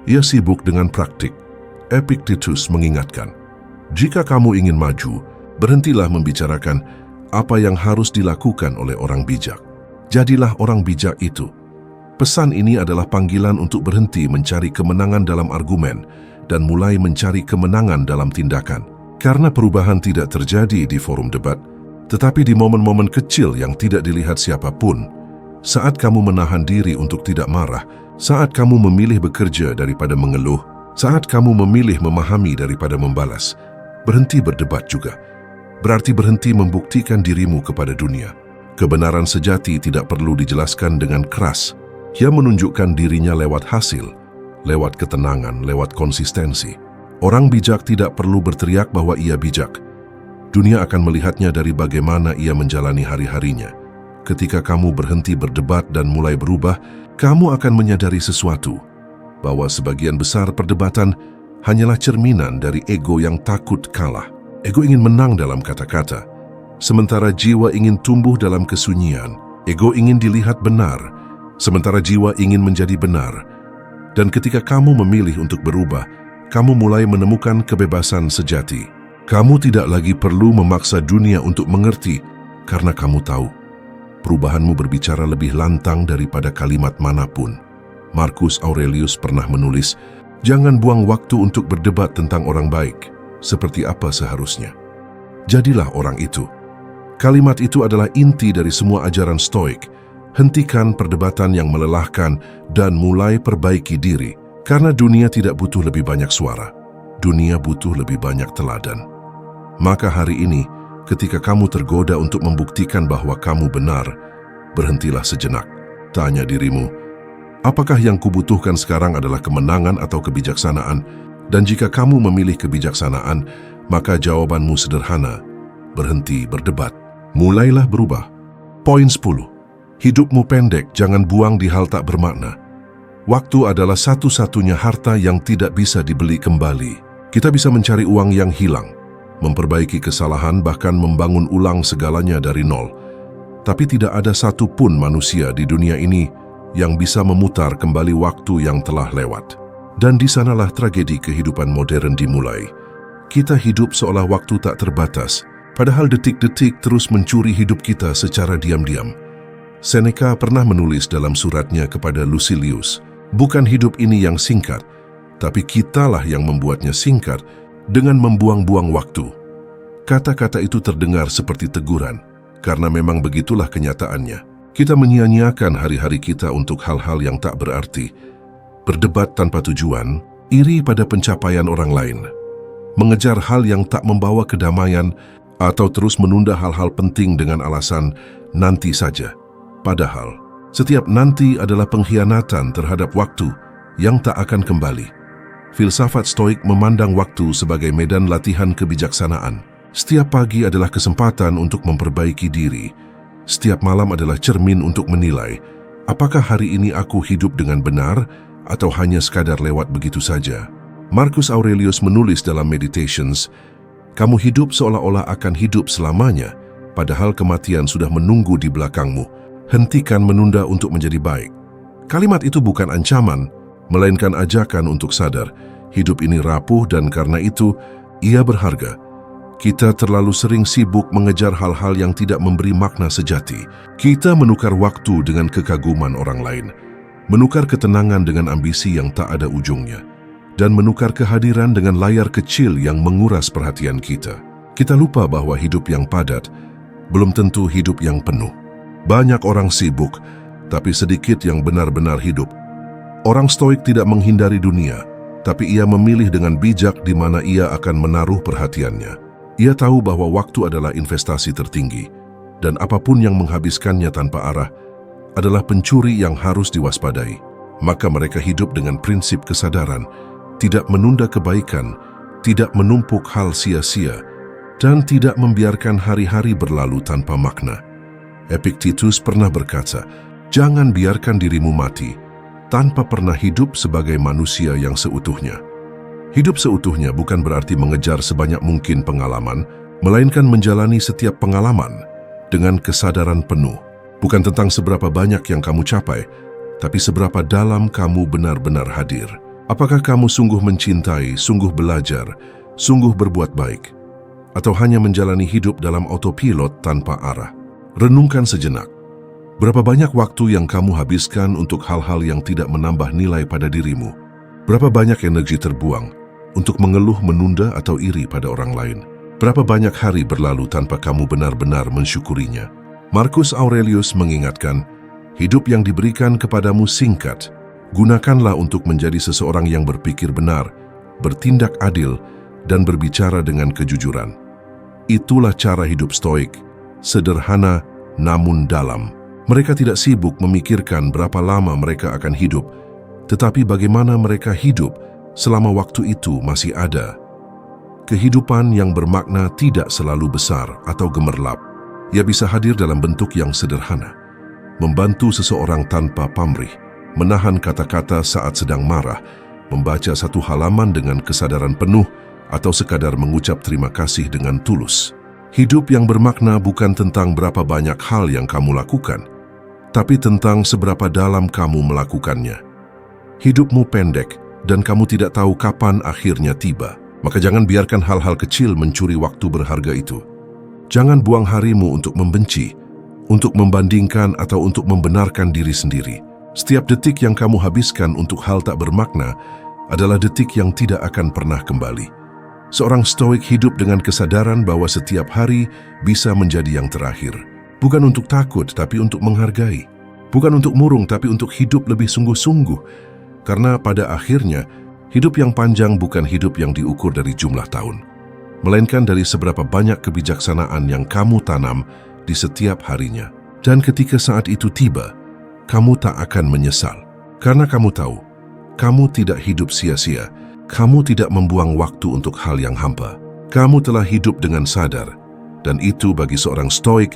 ia sibuk dengan praktik. Epictetus mengingatkan, jika kamu ingin maju, berhentilah membicarakan apa yang harus dilakukan oleh orang bijak. Jadilah orang bijak itu. Pesan ini adalah panggilan untuk berhenti mencari kemenangan dalam argumen dan mulai mencari kemenangan dalam tindakan. Karena perubahan tidak terjadi di forum debat, tetapi di momen-momen kecil yang tidak dilihat siapapun. Saat kamu menahan diri untuk tidak marah, saat kamu memilih bekerja daripada mengeluh, saat kamu memilih memahami daripada membalas. Berhenti berdebat juga berarti berhenti membuktikan dirimu kepada dunia. Kebenaran sejati tidak perlu dijelaskan dengan keras. Ia menunjukkan dirinya lewat hasil, lewat ketenangan, lewat konsistensi. Orang bijak tidak perlu berteriak bahwa ia bijak. Dunia akan melihatnya dari bagaimana ia menjalani hari-harinya. Ketika kamu berhenti berdebat dan mulai berubah, kamu akan menyadari sesuatu, bahwa sebagian besar perdebatan hanyalah cerminan dari ego yang takut kalah. Ego ingin menang dalam kata-kata, sementara jiwa ingin tumbuh dalam kesunyian. Ego ingin dilihat benar, sementara jiwa ingin menjadi benar. Dan ketika kamu memilih untuk berubah, kamu mulai menemukan kebebasan sejati. Kamu tidak lagi perlu memaksa dunia untuk mengerti, karena kamu tahu, perubahanmu berbicara lebih lantang daripada kalimat manapun. Marcus Aurelius pernah menulis, jangan buang waktu untuk berdebat tentang orang baik, seperti apa seharusnya. Jadilah orang itu. Kalimat itu adalah inti dari semua ajaran Stoik. Hentikan perdebatan yang melelahkan dan mulai perbaiki diri. Karena dunia tidak butuh lebih banyak suara. Dunia butuh lebih banyak teladan. Maka hari ini, ketika kamu tergoda untuk membuktikan bahwa kamu benar, berhentilah sejenak. Tanya dirimu, apakah yang kubutuhkan sekarang adalah kemenangan atau kebijaksanaan? Dan jika kamu memilih kebijaksanaan, maka jawabanmu sederhana, berhenti berdebat. Mulailah berubah. Poin 10. Hidupmu pendek, jangan buang di hal tak bermakna. Waktu adalah satu-satunya harta yang tidak bisa dibeli kembali. Kita bisa mencari uang yang hilang, memperbaiki kesalahan, bahkan membangun ulang segalanya dari nol. Tapi tidak ada satupun manusia di dunia ini yang bisa memutar kembali waktu yang telah lewat. Dan di sanalah tragedi kehidupan modern dimulai. Kita hidup seolah waktu tak terbatas, padahal detik-detik terus mencuri hidup kita secara diam-diam. Seneca pernah menulis dalam suratnya kepada Lucilius, bukan hidup ini yang singkat, tapi kitalah yang membuatnya singkat dengan membuang-buang waktu. Kata-kata itu terdengar seperti teguran, karena memang begitulah kenyataannya. Kita menyia-nyiakan hari-hari kita untuk hal-hal yang tak berarti, berdebat tanpa tujuan, iri pada pencapaian orang lain, mengejar hal yang tak membawa kedamaian, atau terus menunda hal-hal penting dengan alasan nanti saja. Padahal, setiap nanti adalah pengkhianatan terhadap waktu yang tak akan kembali. Filsafat Stoik memandang waktu sebagai medan latihan kebijaksanaan. Setiap pagi adalah kesempatan untuk memperbaiki diri. Setiap malam adalah cermin untuk menilai, apakah hari ini aku hidup dengan benar atau hanya sekadar lewat begitu saja. Marcus Aurelius menulis dalam Meditations, kamu hidup seolah-olah akan hidup selamanya, padahal kematian sudah menunggu di belakangmu. Hentikan menunda untuk menjadi baik. Kalimat itu bukan ancaman, melainkan ajakan untuk sadar. Hidup ini rapuh dan karena itu, ia berharga. Kita terlalu sering sibuk mengejar hal-hal yang tidak memberi makna sejati. Kita menukar waktu dengan kekaguman orang lain, menukar ketenangan dengan ambisi yang tak ada ujungnya, dan menukar kehadiran dengan layar kecil yang menguras perhatian kita. Kita lupa bahwa hidup yang padat belum tentu hidup yang penuh. Banyak orang sibuk, tapi sedikit yang benar-benar hidup. Orang Stoik tidak menghindari dunia, tapi ia memilih dengan bijak di mana ia akan menaruh perhatiannya. Ia tahu bahwa waktu adalah investasi tertinggi, dan apapun yang menghabiskannya tanpa arah adalah pencuri yang harus diwaspadai. Maka mereka hidup dengan prinsip kesadaran, tidak menunda kebaikan, tidak menumpuk hal sia-sia, dan tidak membiarkan hari-hari berlalu tanpa makna. Epictetus pernah berkata, "Jangan biarkan dirimu mati tanpa pernah hidup sebagai manusia yang seutuhnya." Hidup seutuhnya bukan berarti mengejar sebanyak mungkin pengalaman, melainkan menjalani setiap pengalaman dengan kesadaran penuh. Bukan tentang seberapa banyak yang kamu capai, tapi seberapa dalam kamu benar-benar hadir. Apakah kamu sungguh mencintai, sungguh belajar, sungguh berbuat baik, atau hanya menjalani hidup dalam autopilot tanpa arah? Renungkan sejenak. Berapa banyak waktu yang kamu habiskan untuk hal-hal yang tidak menambah nilai pada dirimu? Berapa banyak energi terbuang untuk mengeluh, menunda, atau iri pada orang lain? Berapa banyak hari berlalu tanpa kamu benar-benar mensyukurinya? Marcus Aurelius mengingatkan, hidup yang diberikan kepadamu singkat. Gunakanlah untuk menjadi seseorang yang berpikir benar, bertindak adil, dan berbicara dengan kejujuran. Itulah cara hidup stoik, sederhana namun dalam. Mereka tidak sibuk memikirkan berapa lama mereka akan hidup, tetapi bagaimana mereka hidup selama waktu itu masih ada. Kehidupan yang bermakna tidak selalu besar atau gemerlap. Ia bisa hadir dalam bentuk yang sederhana. Membantu seseorang tanpa pamrih, menahan kata-kata saat sedang marah, membaca satu halaman dengan kesadaran penuh, atau sekadar mengucap terima kasih dengan tulus. Hidup yang bermakna bukan tentang berapa banyak hal yang kamu lakukan, tapi tentang seberapa dalam kamu melakukannya. Hidupmu pendek dan kamu tidak tahu kapan akhirnya tiba. Maka jangan biarkan hal-hal kecil mencuri waktu berharga itu. Jangan buang harimu untuk membenci, untuk membandingkan, atau untuk membenarkan diri sendiri. Setiap detik yang kamu habiskan untuk hal tak bermakna adalah detik yang tidak akan pernah kembali. Seorang stoik hidup dengan kesadaran bahwa setiap hari bisa menjadi yang terakhir. Bukan untuk takut, tapi untuk menghargai. Bukan untuk murung, tapi untuk hidup lebih sungguh-sungguh. Karena pada akhirnya, hidup yang panjang bukan hidup yang diukur dari jumlah tahun, melainkan dari seberapa banyak kebijaksanaan yang kamu tanam di setiap harinya. Dan ketika saat itu tiba, kamu tak akan menyesal. Karena kamu tahu, kamu tidak hidup sia-sia. Kamu tidak membuang waktu untuk hal yang hampa. Kamu telah hidup dengan sadar. Dan itu bagi seorang stoik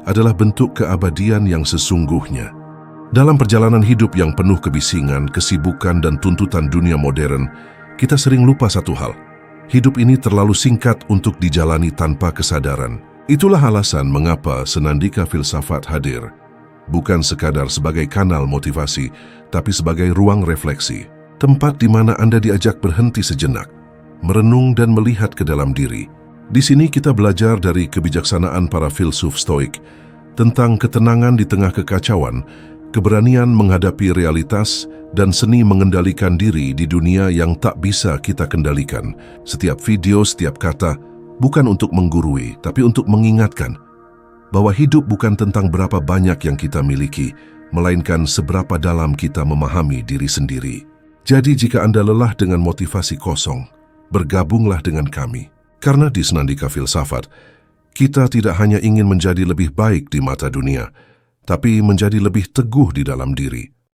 adalah bentuk keabadian yang sesungguhnya. Dalam perjalanan hidup yang penuh kebisingan, kesibukan, dan tuntutan dunia modern, kita sering lupa satu hal. Hidup ini terlalu singkat untuk dijalani tanpa kesadaran. Itulah alasan mengapa Senandika Filsafat hadir. Bukan sekadar sebagai kanal motivasi, tapi sebagai ruang refleksi. Tempat di mana Anda diajak berhenti sejenak, merenung dan melihat ke dalam diri. Di sini kita belajar dari kebijaksanaan para filsuf stoik tentang ketenangan di tengah kekacauan, keberanian menghadapi realitas, dan seni mengendalikan diri di dunia yang tak bisa kita kendalikan. Setiap video, setiap kata, bukan untuk menggurui, tapi untuk mengingatkan bahwa hidup bukan tentang berapa banyak yang kita miliki, melainkan seberapa dalam kita memahami diri sendiri. Jadi jika Anda lelah dengan motivasi kosong, bergabunglah dengan kami. Karena di Senandika Filsafat, kita tidak hanya ingin menjadi lebih baik di mata dunia, tapi menjadi lebih teguh di dalam diri.